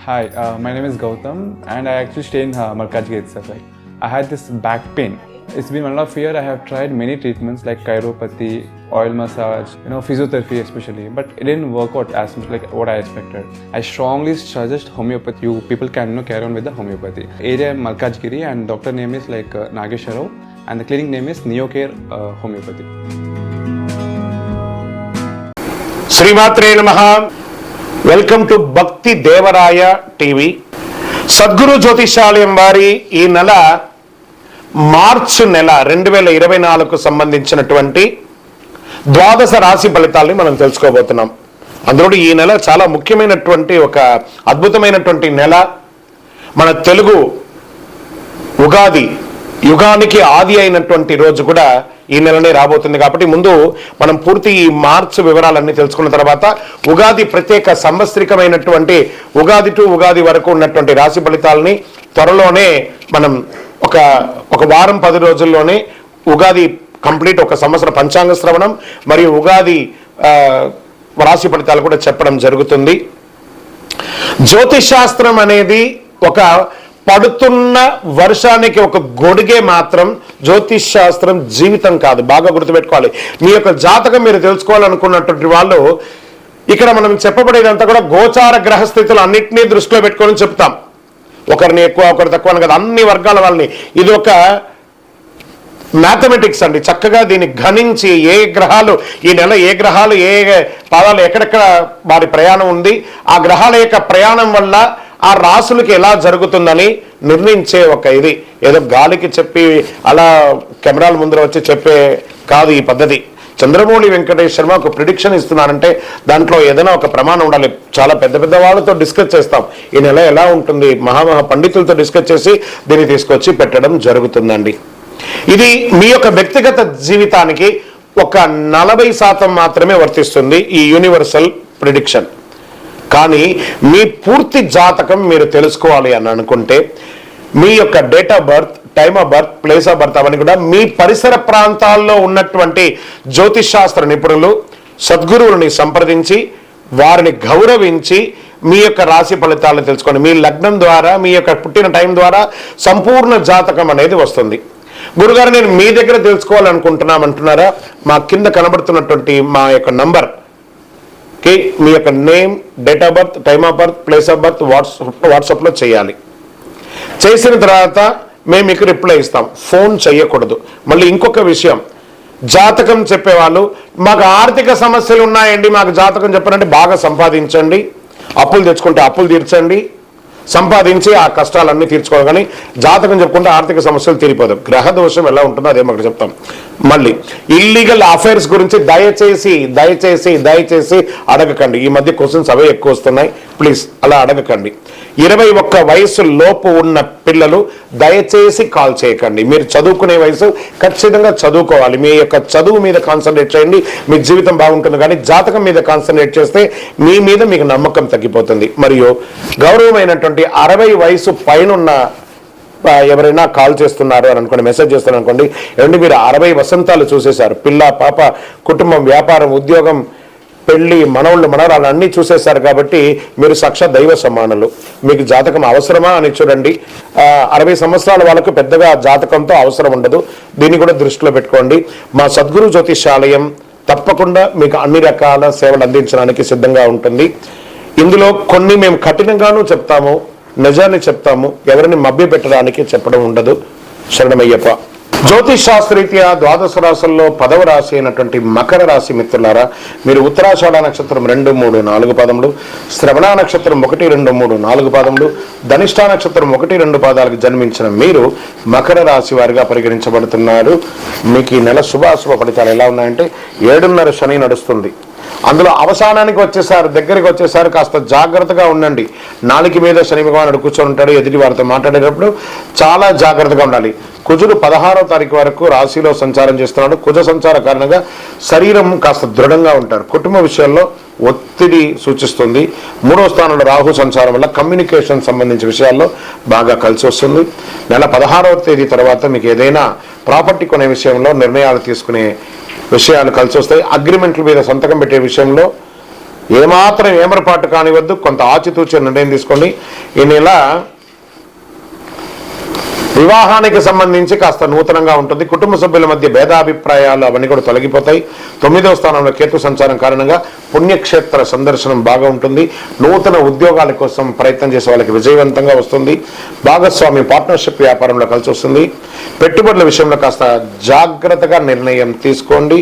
Hi, my name is Gautam and I actually stay in Malkajgiri itself. Like, I had this back pain. It's been 1.5 years. I have tried many treatments like chiropathy, oil massage, physiotherapy especially, but it didn't work out as much like what I expected. I strongly suggest homeopathy. You people can carry on with the homeopathy. Area Malkajgiri and doctor name is like Nageshwarao and the clinic name is Neocare Homeopathy. శ్రీమాత్రే నమః. Welcome to భక్తి Devaraya TV. Sadhguru జ్యోతిషాలయం వారి ఈ నెల మార్చి నెల 2024కు సంబంధించినటువంటి ద్వాదశ రాశి ఫలితాలని మనం తెలుసుకోబోతున్నాం. అందులో ఈ నెల చాలా ముఖ్యమైనటువంటి ఒక అద్భుతమైనటువంటి నెల. మన తెలుగు ఉగాది యుగానికి ఆది అయినటువంటి రోజు కూడా ఈ నెలనే రాబోతుంది. కాబట్టి ముందు మనం పూర్తి ఈ మార్చ్ వివరాలన్నీ తెలుసుకున్న తర్వాత ఉగాది ప్రత్యేక సంవత్సరికమైనటువంటి ఉగాది టు ఉగాది వరకు ఉన్నటువంటి రాశి ఫలితాలని త్వరలోనే మనం ఒక వారం 10 రోజుల్లోనే ఉగాది కంప్లీట్ ఒక సంవత్సర పంచాంగ శ్రవణం మరియు ఉగాది రాశి ఫలితాలు కూడా చెప్పడం జరుగుతుంది. జ్యోతిష్ శాస్త్రం అనేది ఒక పడుతున్న వర్షానికి ఒక గొడుగే మాత్రం. జ్యోతిష్ శాస్త్రం జీవితం కాదు, బాగా గుర్తుపెట్టుకోవాలి. మీ యొక్క జాతకం మీరు తెలుసుకోవాలనుకున్నటువంటి వాళ్ళు ఇక్కడ మనం చెప్పబడేదంతా కూడా గోచార గ్రహస్థితులు అన్నింటినీ దృష్టిలో పెట్టుకొని చెప్తాం. ఒకరిని ఎక్కువ ఒకరు తక్కువ అని కదా, అన్ని వర్గాల వాళ్ళని. ఇది ఒక మ్యాథమెటిక్స్ అండి. చక్కగా దీన్ని గణించి ఏ గ్రహాలు ఈ నెల ఏ గ్రహాలు ఏ పాదాలు ఎక్కడెక్కడ వారి ప్రయాణం ఉంది, ఆ గ్రహాల యొక్క ప్రయాణం వల్ల ఆ రాసులకి ఎలా జరుగుతుందని నిర్ణయించే ఒక ఇది. ఏదో గాలికి చెప్పి అలా కెమెరాల ముందర వచ్చి చెప్పే కాదు ఈ పద్ధతి. చంద్రమౌళి వెంకటేష్ శర్మ ఒక ప్రిడిక్షన్ ఇస్తున్నారంటే దాంట్లో ఏదైనా ఒక ప్రమాణం ఉండాలి. చాలా పెద్ద పెద్ద వాళ్ళతో డిస్కస్ చేస్తాం ఈ నెల ఎలా ఉంటుంది, మహామహా పండితులతో డిస్కస్ చేసి దీన్ని తీసుకొచ్చి పెట్టడం జరుగుతుందండి. ఇది మీ యొక్క వ్యక్తిగత జీవితానికి ఒక 40% మాత్రమే వర్తిస్తుంది ఈ యూనివర్సల్ ప్రిడిక్షన్. కానీ మీ పూర్తి జాతకం మీరు తెలుసుకోవాలి అని అనుకుంటే మీ యొక్క date of birth, time of birth, place of birth అవన్నీ కూడా మీ పరిసర ప్రాంతాల్లో ఉన్నటువంటి జ్యోతిష్ శాస్త్ర నిపుణులు సద్గురువులని సంప్రదించి వారిని గౌరవించి మీ యొక్క రాశి ఫలితాలను తెలుసుకోండి. మీ లగ్నం ద్వారా మీ యొక్క పుట్టిన టైం ద్వారా సంపూర్ణ జాతకం అనేది వస్తుంది. గురుగారు నేను మీ దగ్గర తెలుసుకోవాలనుకుంటున్నామంటున్నారా? మా కింద కనబడుతున్నటువంటి మా యొక్క నంబర్ మీ యొక్క name, date of birth, time of birth, place of birth వాట్సాప్లో చేయాలి. చేసిన తర్వాత మేము మీకు రిప్లై ఇస్తాం. ఫోన్ చేయకూడదు. మళ్ళీ ఇంకొక విషయం, జాతకం చెప్పేవాళ్ళు మాకు ఆర్థిక సమస్యలు ఉన్నాయండి, మాకు జాతకం చెప్పారంటే బాగా సంపాదించండి, అప్పులు తెచ్చుకుంటే అప్పులు తీర్చండి, సంపాదించి ఆ కష్టాలన్నీ తీర్చుకోవాలి. కానీ జాతకం చెప్పుకుంటే ఆర్థిక సమస్యలు తీరిపోదు. గ్రహ దోషం ఎలా ఉంటుందో అదే మాకు చెప్తాం. మళ్ళీ ఇల్లీగల్ అఫైర్స్ గురించి దయచేసి దయచేసి దయచేసి అడగకండి. ఈ మధ్య క్వశ్చన్స్ అవే ఎక్కువ వస్తున్నాయి. ప్లీజ్ అలా అడగకండి. 21 వయసు లోపు ఉన్న పిల్లలు దయచేసి కాల్ చేయకండి. మీరు చదువుకునే వయసు ఖచ్చితంగా చదువుకోవాలి. మీ యొక్క చదువు మీద కాన్సన్ట్రేట్ చేయండి, మీ జీవితం బాగుంటుంది. కానీ జాతకం మీద కాన్సన్ట్రేట్ చేస్తే మీ మీద మీకు నమ్మకం తగ్గిపోతుంది. మరియు గౌరవమైనటువంటి 60 వయసు పైనున్న ఎవరైనా కాల్ చేస్తున్నారు అని అనుకోండి, మెసేజ్ చేస్తున్నారు అనుకోండి, ఏమంటే మీరు 60 వసంతాలు చూసేశారు, పిల్ల పాప కుటుంబం వ్యాపారం ఉద్యోగం పెళ్లి మనవాళ్ళు మనవరాలు అన్నీ చూసేశారు. కాబట్టి మీరు సాక్షాత్ దైవ సమానులు. మీకు జాతకం అవసరమా అని చూడండి. 60 సంవత్సరాల వాళ్ళకు పెద్దగా జాతకంతో అవసరం ఉండదు. దీన్ని కూడా దృష్టిలో పెట్టుకోండి. మా సద్గురు జ్యోతిషాలయం తప్పకుండా మీకు అన్ని రకాల సేవలు అందించడానికి సిద్ధంగా ఉంటుంది. ఇందులో కొన్ని మేము కఠినంగానూ చెప్తాము, నిజాన్ని చెప్తాము, ఎవరిని మభ్య పెట్టడానికి చెప్పడం ఉండదు. శరణమయ్యప్ప. జ్యోతిష్ శాస్త్రరీత్యా ద్వాదశ రాశుల్లో 10వ రాశి అయినటువంటి మకర రాశి మిత్రులారా, మీరు ఉత్తరాషాఢ నక్షత్రం 2, 3, 4 పాదములు, శ్రవణ నక్షత్రం 1, 2, 3, 4 పాదములు, ధనిష్ఠా నక్షత్రం 1, 2 పాదాలకు జన్మించిన మీరు మకర రాశి వారిగా పరిగణించబడుతున్నారు. మీకు ఈ నెల శుభాశుభ ఫలితాలు ఎలా ఉన్నాయంటే 7.5 శని నడుస్తుంది. అందులో అవసానానికి వచ్చేసారు, దగ్గరికి వచ్చేసారు. కాస్త జాగ్రత్తగా ఉండండి. నాలుగు మీద శని భగవానుడు కూర్చొని ఉంటాడు. ఎదుటి వారితో మాట్లాడేటప్పుడు చాలా జాగ్రత్తగా ఉండాలి. కుజుడు 16వ తారీఖు వరకు రాశిలో సంచారం చేస్తున్నాడు. కుజ సంచార కారణంగా శరీరం కాస్త దృఢంగా ఉంటారు. కుటుంబ విషయాల్లో ఒత్తిడి సూచిస్తుంది. 3వ స్థానంలో రాహు సంచారం వల్ల కమ్యూనికేషన్ సంబంధించిన విషయాల్లో బాగా కలిసి వస్తుంది. నెల 16వ తేదీ తర్వాత మీకు ఏదైనా ప్రాపర్టీ కొనే విషయంలో నిర్ణయాలు తీసుకునే విషయాలు కలిసి వస్తాయి. అగ్రిమెంట్ల మీద సంతకం పెట్టే విషయంలో ఏమాత్రం ఏమరపాటు కానివద్దు, కొంత ఆచితూచి నిర్ణయం తీసుకోండి. ఈ నెల వివాహానికి సంబంధించి కాస్త నూతనంగా ఉంటుంది. కుటుంబ సభ్యుల మధ్య భేదాభిప్రాయాలు అవన్నీ కూడా తొలగిపోతాయి. 9వ స్థానంలో కేతు సంచారం కారణంగా పుణ్యక్షేత్ర సందర్శనం బాగా ఉంటుంది. నూతన ఉద్యోగాల కోసం ప్రయత్నం చేసే వాళ్ళకి విజయవంతంగా వస్తుంది. భాగస్వామి పార్ట్నర్షిప్ వ్యాపారంలో కలిసి వస్తుంది. పెట్టుబడుల విషయంలో కాస్త జాగ్రత్తగా నిర్ణయం తీసుకోండి.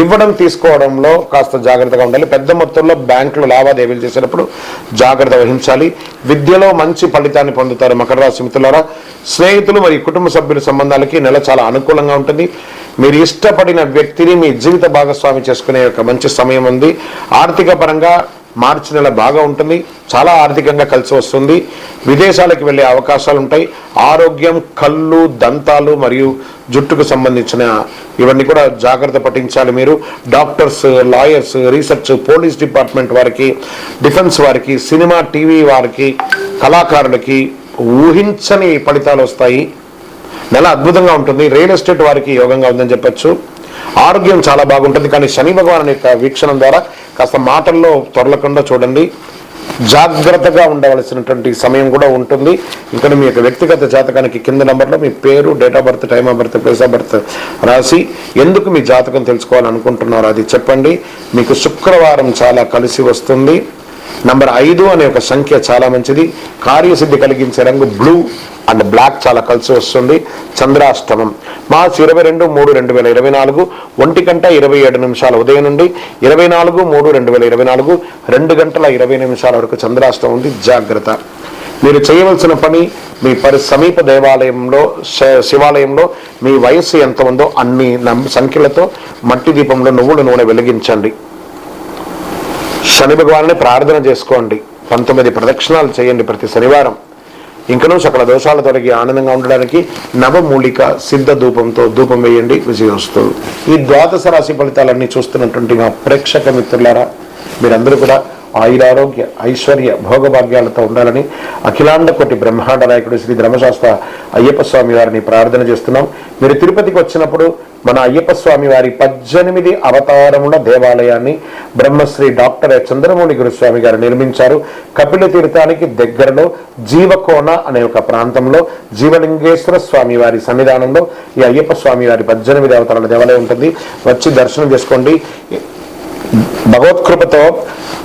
ఇవ్వడం తీసుకోవడంలో కాస్త జాగ్రత్తగా ఉండాలి. పెద్ద మొత్తంలో బ్యాంకులు లావాదేవీలు చేసేటప్పుడు జాగ్రత్త వహించాలి. విద్యలో మంచి ఫలితాన్ని పొందుతారు మకర రాశి మిత్రులారా. స్నేహితులు మరియు కుటుంబ సభ్యుల సంబంధాలకి నెల చాలా అనుకూలంగా ఉంటుంది. మీరు ఇష్టపడిన వ్యక్తిని మీ జీవిత భాగస్వామి చేసుకునే ఒక మంచి సమయం ఉంది. ఆర్థిక పరంగా మార్చి నెల బాగా ఉంటుంది. చాలా ఆర్థికంగా కలిసి వస్తుంది. విదేశాలకు వెళ్ళే అవకాశాలు ఉంటాయి. ఆరోగ్యం, కళ్ళు, దంతాలు మరియు జుట్టుకు సంబంధించిన ఇవన్నీ కూడా జాగ్రత్త పట్టించాలి. మీరు doctors, lawyers, research, police department వారికి, డిఫెన్స్ వారికి, సినిమా, టీవీ వారికి, కళాకారులకి ఊహించని ఫలితాలు వస్తాయి. నెల అద్భుతంగా ఉంటుంది. రియల్ ఎస్టేట్ వారికి యోగంగా ఉందని చెప్పచ్చు. ఆరోగ్యం చాలా బాగుంటుంది. కానీ శని భగవాన్ యొక్క వీక్షణం ద్వారా కాస్త మాటల్లో తొరలకుండా చూడండి. జాగ్రత్తగా ఉండవలసినటువంటి సమయం కూడా ఉంటుంది. ఇక్కడ మీ యొక్క వ్యక్తిగత జాతకానికి కింద నంబర్లో మీ పేరు, date of birth, time of birth, place of birth రాసి ఎందుకు మీ జాతకం తెలుసుకోవాలనుకుంటున్నారో అది చెప్పండి. మీకు శుక్రవారం చాలా కలిసి వస్తుంది. నంబర్ 5 అనే ఒక సంఖ్య చాలా మంచిది. కార్యసిద్ధి కలిగించే రంగు బ్లూ అండ్ బ్లాక్ చాలా కలిసి వస్తుంది. చంద్రాష్టమం మార్చి 22/3/2024 1:27 ఉదయం నుండి 24/3/2024 2:20 వరకు చంద్రాష్టమం ఉంది. జాగ్రత్త. మీరు చేయవలసిన పని మీ సమీప దేవాలయంలో, శివాలయంలో మీ వయస్సు ఎంత ఉందో అన్ని సంఖ్యలతో మట్టి దీపంలో నువ్వుల నూనె వెలిగించండి. శని భగవాన్ని ప్రార్థన చేసుకోండి. 19 ప్రదక్షిణాలు చేయండి ప్రతి శనివారం. ఇంకనూ సకల దోషాలు తొలగి ఆనందంగా ఉండడానికి నవమూలిక సిద్ధ ధూపంతో ధూపం వేయండి. విజయోస్తు. ఈ ద్వాదశ రాశి ఫలితాలన్నీ చూస్తున్నటువంటి మా ప్రేక్షక మిత్రులారా, మీరందరూ కూడా ఆయురారోగ్య, ఐశ్వర్య, భోగభాగ్యాలతో ఉండాలని అఖిలాండ కోటి బ్రహ్మాండ నాయకుడు శ్రీ ధర్మశాస్త్ర అయ్యప్ప స్వామి వారిని ప్రార్థన చేస్తున్నాం. మీరు తిరుపతికి వచ్చినప్పుడు మన అయ్యప్ప స్వామి వారి 18 అవతారముల దేవాలయాన్ని బ్రహ్మశ్రీ డాక్టర్ చంద్రమౌళి గురుస్వామి గారు నిర్మించారు. కపిల తీర్థానికి దగ్గరలో జీవకోన అనే ఒక ప్రాంతంలో జీవలింగేశ్వర స్వామి వారి సన్నిధానంలో ఈ అయ్యప్ప స్వామి వారి 18 అవతారాల దేవాలయం ఉంటుంది. వచ్చి దర్శనం చేసుకోండి. భగవత్కృపతో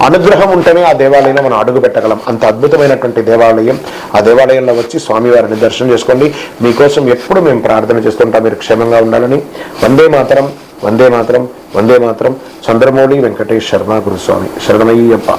అనుగ్రహం ఉంటేనే ఆ దేవాలయంలో మనం అడుగు పెట్టగలం. అంత అద్భుతమైనటువంటి దేవాలయం. ఆ దేవాలయంలో వచ్చి స్వామివారిని దర్శనం చేసుకోండి. మీకోసం ఎప్పుడు మేము ప్రార్థన చేస్తుంటాం, మీరు క్షేమంగా ఉండాలని. వందే మాతరం, వందే మాతరం, వందే మాతరం. చంద్రమౌళి వెంకటేష్ శర్మ గురుస్వామి. శరణమయ్యప్ప.